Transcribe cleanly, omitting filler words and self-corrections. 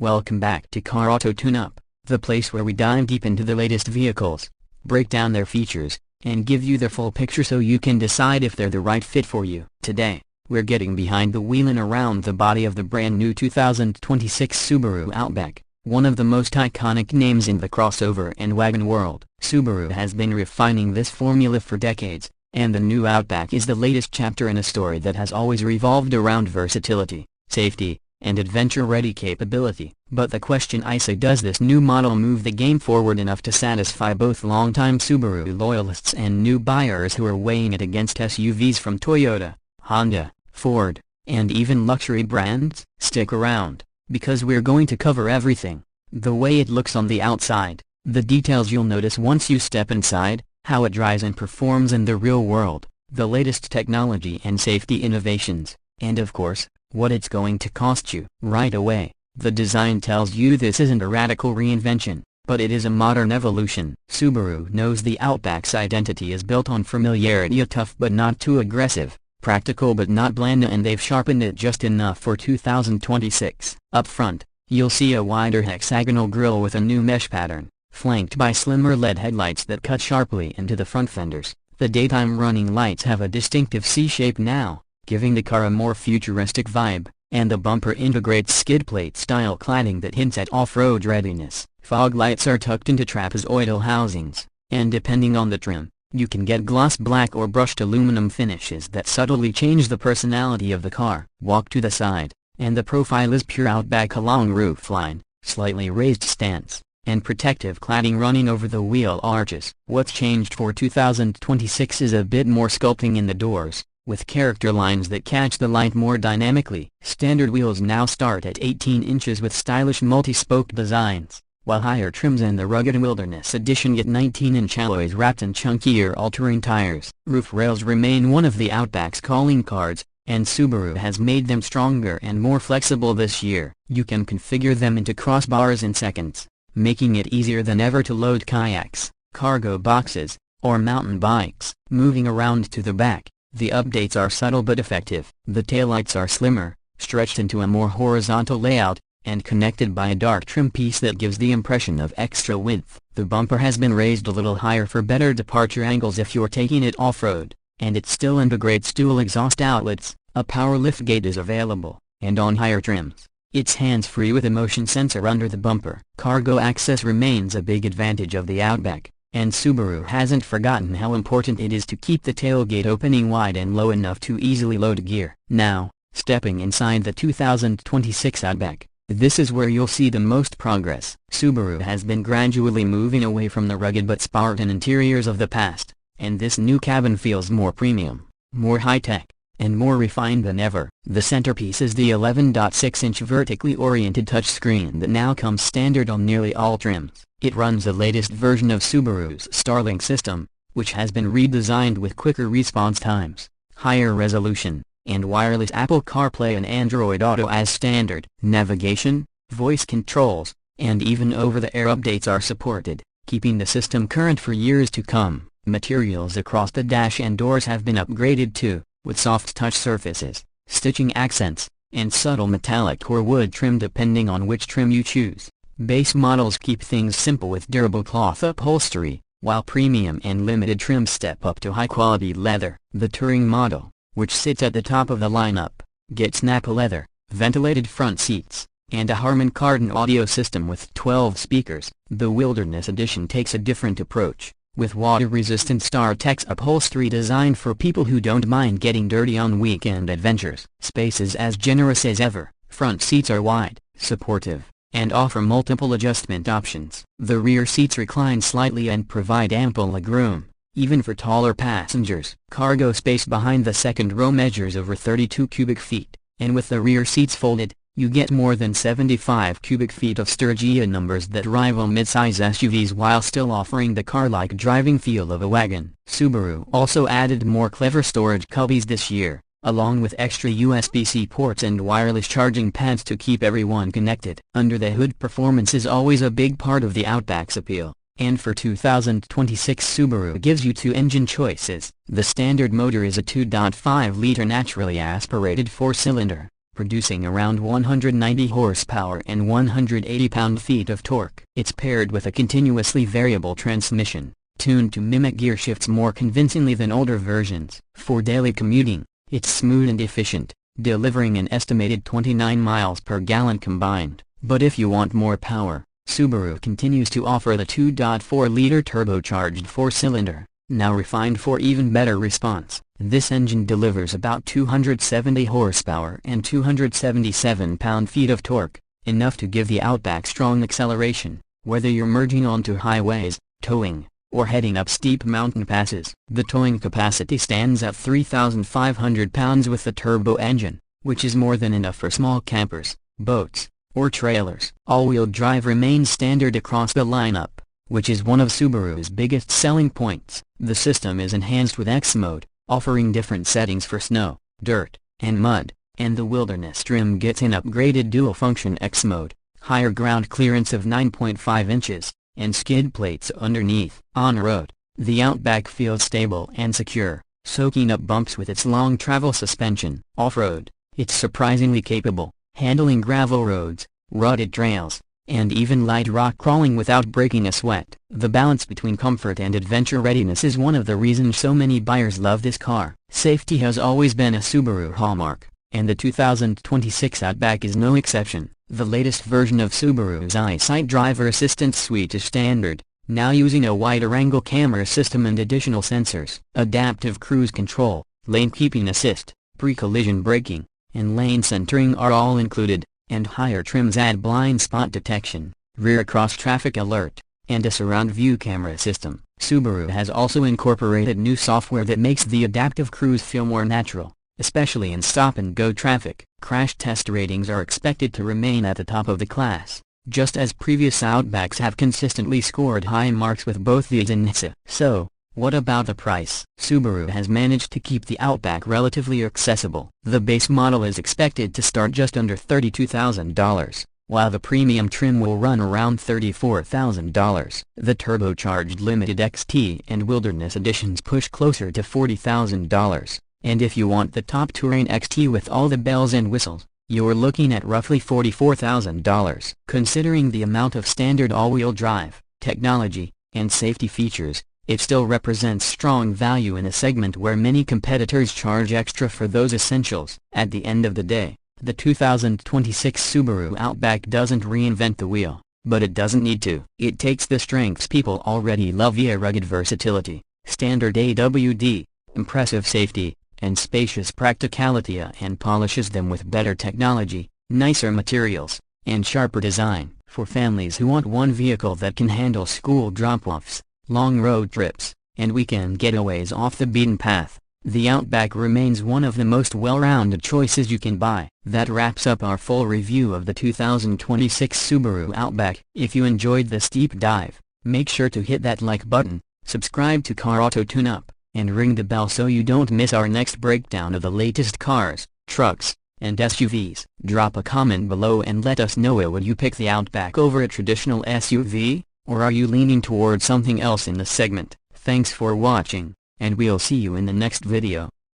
Welcome back to Car Auto Tune-Up, the place where we dive deep into the latest vehicles, break down their features, and give you the full picture so you can decide if they're the right fit for you. Today, we're getting behind the wheel and around the body of the brand new 2026 Subaru Outback, one of the most iconic names in the crossover and wagon world. Subaru has been refining this formula for decades, and the new Outback is the latest chapter in a story that has always revolved around versatility, safety, and adventure-ready capability. But the question is, does this new model move the game forward enough to satisfy both longtime Subaru loyalists and new buyers who are weighing it against SUVs from Toyota, Honda, Ford, and even luxury brands? Stick around, because we're going to cover everything: the way it looks on the outside, the details you'll notice once you step inside, how it drives and performs in the real world, the latest technology and safety innovations, and of course, what it's going to cost you. Right away, the design tells you this isn't a radical reinvention, but it is a modern evolution. Subaru knows the Outback's identity is built on familiarity, a tough but not too aggressive, practical but not bland, and they've sharpened it just enough for 2026. Up front, you'll see a wider hexagonal grille with a new mesh pattern, flanked by slimmer LED headlights that cut sharply into the front fenders. The daytime running lights have a distinctive C-shape now, giving the car a more futuristic vibe, and the bumper integrates skid plate-style cladding that hints at off-road readiness. Fog lights are tucked into trapezoidal housings, and depending on the trim, you can get gloss black or brushed aluminum finishes that subtly change the personality of the car. Walk to the side, and the profile is pure Outback: a long roofline, slightly raised stance, and protective cladding running over the wheel arches. What's changed for 2026 is a bit more sculpting in the doors, with character lines that catch the light more dynamically. Standard wheels now start at 18 inches with stylish multi-spoke designs, while higher trims and the rugged Wilderness Edition get 19-inch alloys wrapped in chunkier all-terrain tires. Roof rails remain one of the Outback's calling cards, and Subaru has made them stronger and more flexible this year. You can configure them into crossbars in seconds, making it easier than ever to load kayaks, cargo boxes, or mountain bikes. Moving around to the back, the updates are subtle but effective. The taillights are slimmer, stretched into a more horizontal layout, and connected by a dark trim piece that gives the impression of extra width. The bumper has been raised a little higher for better departure angles if you're taking it off-road, and it still integrates dual exhaust outlets. A power liftgate is available, and on higher trims, it's hands-free with a motion sensor under the bumper. Cargo access remains a big advantage of the Outback, and Subaru hasn't forgotten how important it is to keep the tailgate opening wide and low enough to easily load gear. Now, stepping inside the 2026 Outback, this is where you'll see the most progress. Subaru has been gradually moving away from the rugged but Spartan interiors of the past, and this new cabin feels more premium, more high-tech, and more refined than ever. The centerpiece is the 11.6-inch vertically oriented touchscreen that now comes standard on nearly all trims. It runs the latest version of Subaru's Starlink system, which has been redesigned with quicker response times, higher resolution, and wireless Apple CarPlay and Android Auto as standard. Navigation, voice controls, and even over-the-air updates are supported, keeping the system current for years to come. Materials across the dash and doors have been upgraded too, with soft touch surfaces, stitching accents, and subtle metallic or wood trim depending on which trim you choose. Base models keep things simple with durable cloth upholstery, while premium and limited trims step up to high-quality leather. The Touring model, which sits at the top of the lineup, gets Napa leather, ventilated front seats, and a Harman Kardon audio system with 12 speakers. The Wilderness Edition takes a different approach, with water-resistant StarTex upholstery designed for people who don't mind getting dirty on weekend adventures. Space is as generous as ever. Front seats are wide, supportive, and offer multiple adjustment options. The rear seats recline slightly and provide ample legroom, even for taller passengers. Cargo space behind the second row measures over 32 cubic feet, and with the rear seats folded, you get more than 75 cubic feet of Sturgia numbers that rival midsize SUVs while still offering the car-like driving feel of a wagon. Subaru also added more clever storage cubbies this year, along with extra USB-C ports and wireless charging pads to keep everyone connected. Under the hood, performance is always a big part of the Outback's appeal, and for 2026 Subaru gives you two engine choices. The standard motor is a 2.5-liter naturally aspirated 4-cylinder, producing around 190 horsepower and 180 pound-feet of torque. It's paired with a continuously variable transmission, tuned to mimic gear shifts more convincingly than older versions. For daily commuting, it's smooth and efficient, delivering an estimated 29 miles per gallon combined. But if you want more power, Subaru continues to offer the 2.4-liter turbocharged four-cylinder, now refined for even better response. This engine delivers about 270 horsepower and 277 pound-feet of torque, enough to give the Outback strong acceleration, whether you're merging onto highways, towing, or heading up steep mountain passes. The towing capacity stands at 3,500 pounds with the turbo engine, which is more than enough for small campers, boats, or trailers. All-wheel drive remains standard across the lineup, which is one of Subaru's biggest selling points. The system is enhanced with X mode, offering different settings for snow, dirt, and mud, and the wilderness trim gets an upgraded dual-function X mode, higher ground clearance of 9.5 inches, and skid plates underneath. On-road, the Outback feels stable and secure, soaking up bumps with its long travel suspension. Off-road, it's surprisingly capable, handling gravel roads, rutted trails, and even light rock crawling without breaking a sweat. The balance between comfort and adventure readiness is one of the reasons so many buyers love this car. Safety has always been a Subaru hallmark, and the 2026 Outback is no exception. The latest version of Subaru's EyeSight driver assistance suite is standard, now using a wider-angle camera system and additional sensors. Adaptive cruise control, lane keeping assist, pre-collision braking, and lane centering are all included, and higher trims add blind spot detection, rear cross-traffic alert, and a surround view camera system. Subaru has also incorporated new software that makes the adaptive cruise feel more natural, especially in stop-and-go traffic. Crash test ratings are expected to remain at the top of the class, just as previous Outbacks have consistently scored high marks with both these and NHTSA. So, what about the price? Subaru has managed to keep the Outback relatively accessible. The base model is expected to start just under $32,000, while the premium trim will run around $34,000. The turbocharged Limited XT and Wilderness editions push closer to $40,000, and if you want the top Touring XT with all the bells and whistles, you're looking at roughly $44,000. Considering the amount of standard all-wheel drive, technology, and safety features, it still represents strong value in a segment where many competitors charge extra for those essentials. At the end of the day, the 2026 Subaru Outback doesn't reinvent the wheel, but it doesn't need to. It takes the strengths people already love via rugged versatility, standard AWD, impressive safety, and spacious practicality and polishes them with better technology, nicer materials, and sharper design. For families who want one vehicle that can handle school drop-offs, long road trips, and weekend getaways off the beaten path, the Outback remains one of the most well-rounded choices you can buy. That wraps up our full review of the 2026 Subaru Outback. If you enjoyed this deep dive, make sure to hit that like button, subscribe to Car Auto Tune-Up, and ring the bell so you don't miss our next breakdown of the latest cars, trucks, and SUVs. Drop a comment below and let us know, would you pick the Outback over a traditional SUV? Or are you leaning towards something else in the segment? Thanks for watching, and we'll see you in the next video.